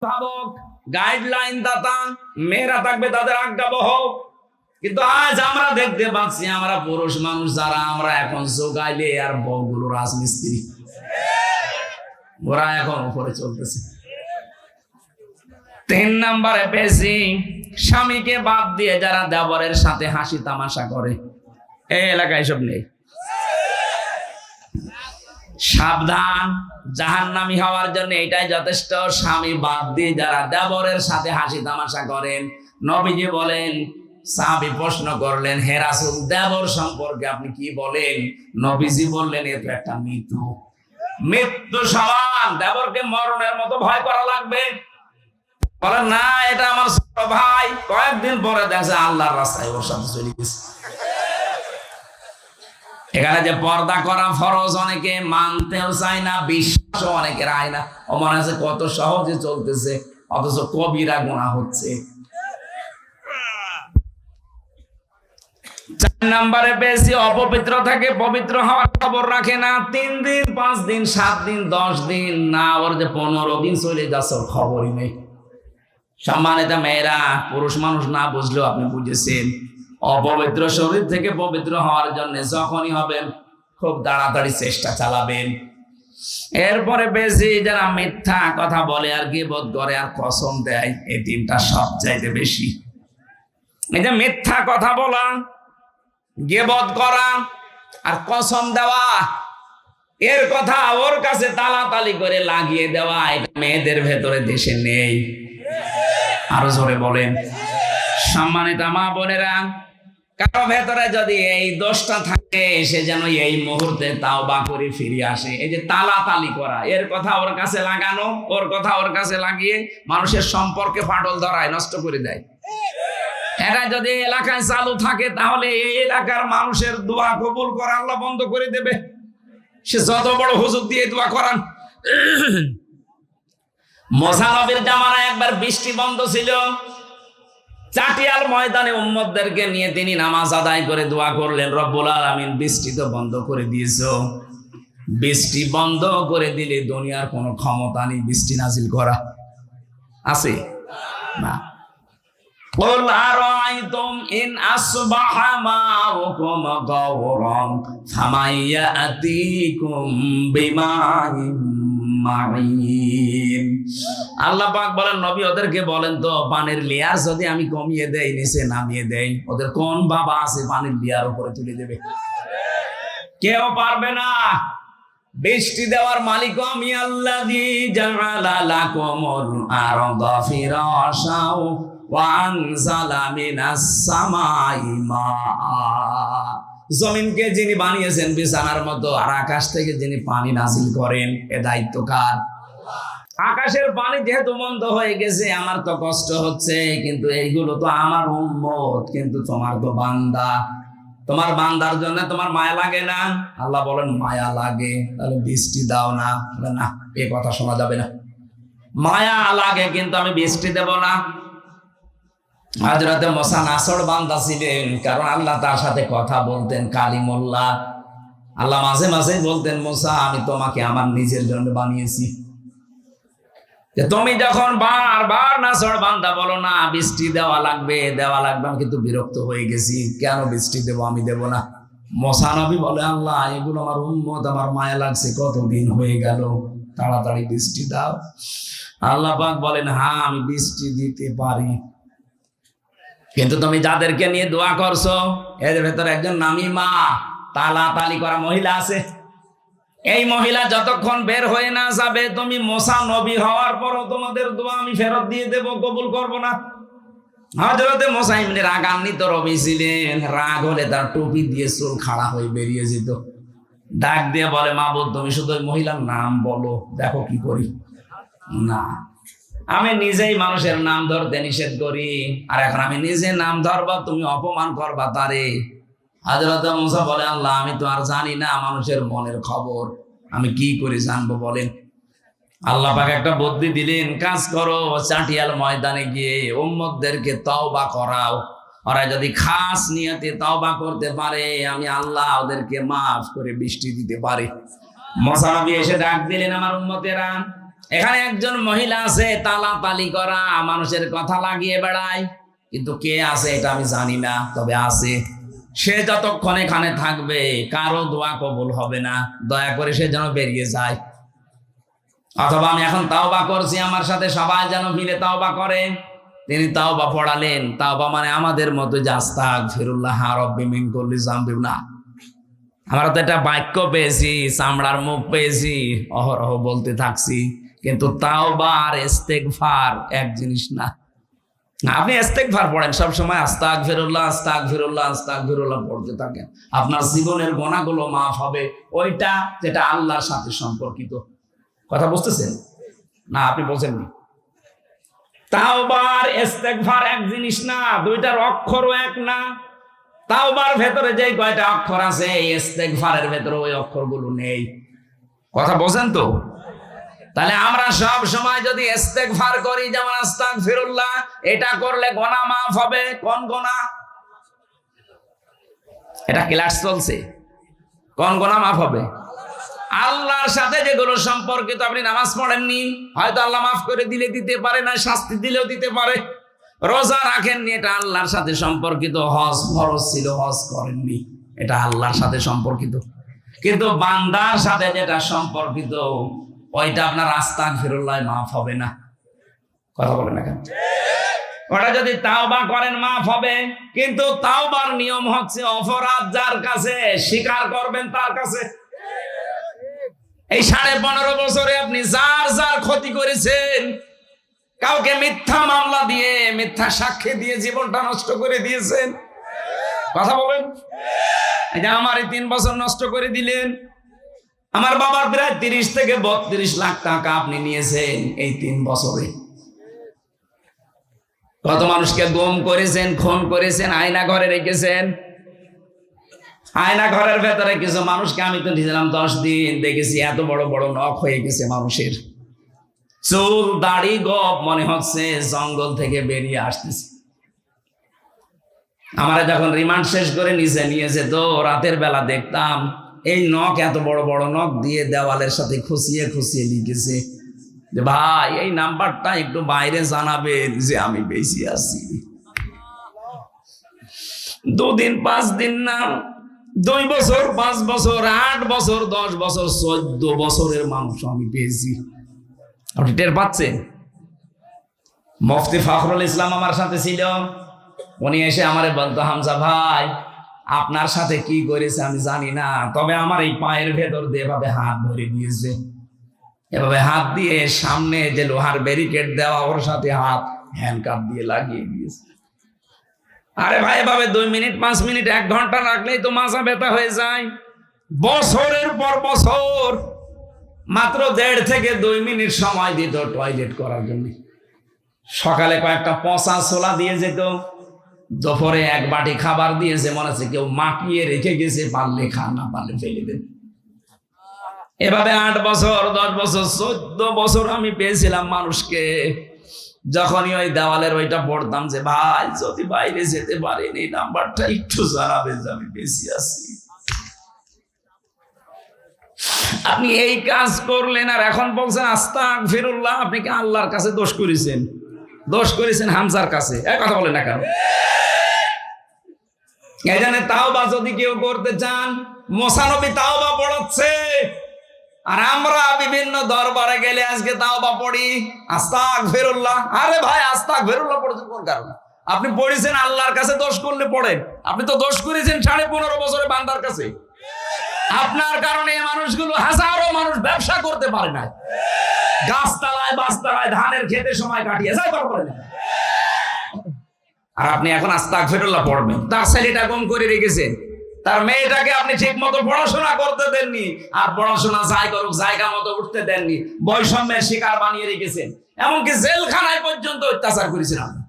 ভাবক, গাইডলাইন দাতা, মেয়েরা থাকবে তাদের আজ্ঞাবহ। কিন্তু আজ আমরা দেখতে পাচ্ছি আমরা পুরুষ মানুষ যারা আমরা এখন জোগাইলে আর বউগুলো রাজমিস্ত্রি, ওরা এখন উপরে চলতেছে। 3 নম্বরে পেয়েছি স্বামীকে বাদ দিয়ে যারা দেবরের সাথে হাসি তামাশা করে। এই এলাকায় সব নেই। সাবধান, জাহান্নামী হওয়ার জন্য এটাই যথেষ্ট। স্বামী বাদ দিয়ে যারা দেবরের সাথে হাসি তামাশা করেন, নবীজি বলেন, সাহাবী প্রশ্ন করলেন, হে রাসূল, দেবর সম্পর্কে আপনি কি বলেন? নবীজি বললেন, এ তো একটা মৃত্যু সমান, দেবরকে মরণের মতো ভয় করা লাগবে। বলেন না, এটা আমার ছোট ভাই। কয়েকদিন পরে দেখছে আল্লাহর রাস্তায় ওর সাথে চলে গেছে। এখানে যে পর্দা করা ফরজ অনেকে মানতেও চায় না, বিশ্বাস অনেকের আয় না। ও মনে আছে কত সহজে চলতেছে, অথচ কবিরা গুনাহ হচ্ছে। 4 নম্বরে বেশি অপবিত্র থাকে, পবিত্র হওয়ার খবর রাখে না। 3 দিন 5 দিন 7 দিন 10 দিন না, ওর যে 15 দিন চলে যাচ্ছে ওর খবরই নেই। সম্মানিত মেয়েরা, পুরুষ মানুষ না বুঝলেও আপনি বুঝেছেন, অপবিত্র শরীর থেকে পবিত্র হওয়ার জন্য যখনই হবেন খুব তাড়াতাড়ি চেষ্টা চালাবেন। এরপরে বেশি যারা মিথ্যা কথা বলে আর গীবত করে আর কসম দেয়, এই 3টা সবচাইতে বেশি। এই যে মিথ্যা কথা বলা, গীবত করা আর কসম দেওয়া, এর কথা ওর কাছে তালাতালি করে লাগিয়ে দেওয়া, এটা মেয়েদের ভেতরে দেশে নেই। আরো জোরে বলেন। সম্মানিত মা বোনেরা, কারো ভেতরে যদি এই দোষটা থাকে, সে যেন এই মুহূর্তে তাওবা করে ফিরে আসে। এই যে তালাতালি করা, এর কথা ওর কাছে লাগানো, ওর কথা ওর কাছে লাগিয়ে মানুষের সম্পর্কে ফাটল ধরায়, নষ্ট করে দেয়। এটা যদি এলাকায় চালু থাকে, তাহলে এই এলাকার মানুষের দোয়া কবুল করা আল্লাহ বন্ধ করে দেবে। সে যত বড় হুজুর দিয়ে দোয়া করান। মুসা নবীর জামানায় একবার বৃষ্টি বন্ধ ছিল। চাটিয়াল ময়দানে উম্মতদেরকে নিয়ে তিনি নামাজ আদায় করে দোয়া করলেন, রব্বুল আলামিন, বৃষ্টি তো বন্ধ করে দিয়েছো। বৃষ্টি বন্ধ করে দিলে দুনিয়ার কোনো ক্ষমতা নেই বৃষ্টি নাজিল করা, আছে না? قل أرأيتم إن أصبح ماؤكم غورا فمن يأتيكم بماء معين। আল্লাহ পাক বলেন, নবী ওদেরকে বলেন তো, পানির লেয়ার যদি আমি কমিয়ে দেই, নিচে নামিয়ে দেই, ওদের কোন বাবা আছে পানির লেয়ার উপরে তুলে দেবে? কেউ পারবে না। বৃষ্টি দেওয়ার মালিক আমি আল্লাযী জাআলা লাকুমুল আরদা ফিরাশাও ওয়া আনজালা মিনাস সামাই মাআ। জমিনকে যিনি বানিয়েছেন বিছানার মতো, আর আকাশ থেকে যিনি পানি নাজিল করেন, এ দায়িত্ব কার? আকাশের পানি যেহেতু বন্ধ হয়ে গেছে, আমার তো কষ্ট হচ্ছে, কিন্তু এইগুলো তো আমার উম্মত, কিন্তু তোমার তো বান্দা। তোমার বান্দার জন্য তোমার মায়া লাগে না? আল্লাহ বলেন, মায়া লাগে, তাহলে বৃষ্টি দাও না। না, এ কথা শোনা যাবে না। মায়া লাগে কিন্তু আমি বৃষ্টি দেব না। হযরতে মুসা নাছর বান্দা ছিলেন, কারণ আল্লাহ তার সাথে কথা বলতেন কালিমুল্লাহ। আল্লাহ মাঝে মাঝে বলতেন, মুসা, আমি তোমাকে আমার নিজের জন্য বানিয়েছি। তুমি যখন বারবার নাছর বান্দা বলো না বৃষ্টি দেওয়া লাগবে, আমি কিন্তু বিরক্ত হয়ে গেছি, কেন বৃষ্টি দেব? আমি দেব না। মুসা নবী বলে, আল্লাহ, এগুলো আমার উম্মত, আমার মায়া লাগছে, কতদিন হয়ে গেল, তাড়াতাড়ি বৃষ্টি দাও। আল্লাহ পাক বলেন, হ্যাঁ, আমি বৃষ্টি দিতে পারি, কিন্তু তুমি যাদেরকে নিয়ে দোয়া করছো, এদের ভেতরে একজন নামিমা, তালাতালি করা মহিলা আছে। এই মহিলা যতক্ষণ বের হয়ে না যাবে, তুমি মুসা নবী হওয়ার পরও তোমাদের দোয়া আমি ফেরত দিয়ে দেব, কবুল করব না। হযরতে মুসা এমনি রাগান্বিত নবী ছিলেন, রাগ হলে তার টুপি দিয়ে চুল খাড়া হয়ে বেরিয়ে যেত। ডাক দিয়ে বলে, মাবুদ, তুমি শুধু ওই মহিলার নাম বলো, দেখো কি করি। না, আমি নিজেই মানুষের নাম ধরতে নিষেধ করি, আর এখন আমি নিজে নাম ধরবা, তুমি অপমান করবা তারে। হযরতে মুসা বলে, আল্লাহ, আমি তো আর জানি না মানুষের মনের খবর, আমি কি করে জানবো বলেন? আল্লাহ পাক একটা বুদ্ধি দিলেন, কাজ করো, চাটিয়াল ময়দানে গিয়ে উম্মতদেরকে তওবা করাও। ওরা যদি খাস নিয়তে তওবা করতে পারে, আমি আল্লাহ ওদেরকে মাফ করে বৃষ্টি দিতে পারি। মুসা নবী এসে ডাক দিলেন, আমার উম্মতেরা, এখানে একজন মহিলা আছে তালাতালি করা, মানুষের কথা লাগিয়ে বেড়ায়, কিন্তু কে আছে এটা আমি জানি না, তবে আছে। সে যতক্ষণ এখানে থাকবে কারো দোয়া কবুল হবে না, দয়া করে সে যেন বেরিয়ে যায়। অথবা আমি এখন তাওবা করছি, আমার সাথে সবাই যেন মিলে তাওবা করে। তিনি তাওবা পড়ালেন। তাওবা মানে আমাদের মতো যে আস্তাগফিরুল্লাহ রাব্বি মিন কুল্লি যামবি না, আমরা তো এটা বাক্য পেয়েছি, চামড়ার মুখ পেয়েছি, অহরহ বলতে থাকছি, কিন্তু তাওবা আর ইস্তেগফার এক জিনিস না। আপনি ইস্তেগফার পড়েন সব সময়, আস্তাগফিরুল্লাহ আস্তাগফিরুল্লাহ আস্তাগফিরুল্লাহ পড়তে থাকেন, আপনার জীবনের গুনাহগুলো মাফ হবে। ওইটা যেটা আল্লাহর সাথে সম্পর্কিত। কথা বুঝতেছেন না? আপনি বলছেন না। তাওবা আর ইস্তেগফার এক জিনিস না, দুইটার অক্ষরও এক না। তাওবার ভেতরে যে কয়টা অক্ষর আছে, ইস্তেগফারের ভেতরে ওই অক্ষরগুলো নেই। কথা বোঝেন তো? তাহলে আমরা সব সময় যদি ইস্তেগফার করি, যেমন আস্তাগফিরুল্লাহ, এটা করলে গুনাহ মাফ হবে। কোন গুনাহ? এটা ক্লাস চলছে। কোন গুনাহ মাফ হবে? আল্লাহর সাথে যেগুলো সম্পর্কিত। আপনি নামাজ পড়েননি, হয়তো আল্লাহ মাফ করে দিলে দিতে পারে, না শাস্তি দিলেও দিতে পারে। রোজা রাখেননি, এটা আল্লাহর সাথে সম্পর্কিত। হজ ফরজ ছিল, হজ করেননি, এটা আল্লাহর সাথে সম্পর্কিত। কিন্তু বান্দার সাথে যেটা সম্পর্কিত, ওইটা আপনার আস্তাগফিরুল্লাহ মাফ হবে না। কথা বলেন না কেন? ওটা যদি তাওবা করেন মাফ হবে, কিন্তু তাওবার নিয়ম হচ্ছে অপরাধ যার কাছে, স্বীকার করবেন তার কাছে। এই 15.5 বছরে আপনি যার যার ক্ষতি করেছেন, কাউকে মিথ্যা মামলা দিয়ে, মিথ্যা সাক্ষী দিয়ে জীবনটা নষ্ট করে দিয়েছেন। কথা বলেন। এই যে আমার এই 3 বছর নষ্ট করে দিলেন। আমার বাবার প্রায় 30 থেকে 32 লাখ টাকা আপনি নিয়েছেন এই 3 বছরে। কত মানুষকে গুম করেছেন, খুন করেছেন, আয়না ঘরে রেখেছেন। আয়না ঘরের ভেতরে কিছু মানুষকে আমি তো নিয়েছিলাম 10 দিন, দেখেছি এত বড় বড় নখ হয়ে গেছে মানুষের, চুল দাড়ি গপ মনে হচ্ছে জঙ্গল থেকে বেরিয়ে আসতেছে। আমরা যখন রিমান্ড শেষ করে নিয়ে যেত, রাতের বেলা দেখতাম এই নখ, এত বড় বড় নখ দিয়ে দেওয়ালের সাথে খুশিয়ে খুশিয়ে লিখেছে যে ভাই এই নাম্বারটা একটু বাইরে জানাবেন যে আমি বেশি আছি। 2 দিন 5 দিন না, 2 বছর 5 বছর 8 বছর 10 বছর 14 বছরের মানুষ আমি পেয়েছি। আপনি টের পাচ্ছেন? মুফতি ফখরুল ইসলাম আমার সাথে ছিল। উনি এসে আমারে বলতো, হামজা ভাই আপনার সাথে কি করেছে আমি জানি না, তবে আমার এই পায়ের ভেতর দিয়ে এভাবে হাত ভরে দিয়েছে, এভাবে হাত দিয়ে সামনে যে লোহার ব্যারিকেড দেওয়া, ওর সাথে হাত হ্যান্ডকাপ দিয়ে লাগিয়ে দিয়েছে। আরে ভাই এভাবে 2 মিনিট 5 মিনিট 1 ঘন্টা রাখলেই তো মাথা ব্যথা হয়ে যায়। বছরের পর বছর মাত্র 1.5 থেকে 2 মিনিট সময় দিত টয়লেট করার জন্য। সকালে কয়েকটা পচা ছোলা দিয়ে যেত, দুপুরে 1 বাটি খাবার দিয়েছে, মনে হচ্ছে কেউ মাখিয়ে রেখে গেছে, পারলে খান না পারলে ফেলে দেন। এভাবে 8 বছর 10 বছর 14 বছর আমি পেয়েছিলাম মানুষকে। যখনই ওই দেওয়ালের ওইটা পড়তাম যে ভাই যদি বাইরে যেতে পারেন এই নাম্বারটা একটু জানাবেন যে আমি বেশি আছি। আপনি এই কাজ করলেন আর এখন বলছেন আস্তাগফিরুল্লাহ। আপনি কি আল্লাহর কাছে দোষ করেছেন? দোষ করেছেন হামজার কাছে। এই কথা বলেন না কেন? এই জন্য তাওবা যদি কেউ করতে চান, মুসা নবী তাওবা পড়াচ্ছে, আর আমরা বিভিন্ন দরবারে গেলে আজকে তাওবা পড়ি আস্তাগফিরুল্লাহ। আরে ভাই আস্তাগফিরুল্লাহ পড়ছেন কোন কারণে? আপনি পড়েছেন আল্লাহর কাছে, দোষ করলে পড়েন। আপনি তো দোষ করেছেন 15.5 বছরে বান্দার কাছে। আপনার কারণে এই মানুষগুলো, হাজারো মানুষ ব্যবসা করতে পারে না, গাছতলায় বাসতলায় ধানের খেতে সময় কাটিয়ে যায় পারে না। আর আপনি এখন আস্তাগফিরুল্লাহ পড়বেন। তার ছেলেটা গুম করে রেখেছেন, তার মেয়েটাকে আপনি ঠিক মতো পড়াশোনা করতে দেননি, আর পড়াশোনা যাই করুক জায়গা মতো উঠতে দেননি, বৈষম্যের শিকার বানিয়ে রেখেছেন, এমনকি জেলখানায় পর্যন্ত অত্যাচার করেছেন আপনি।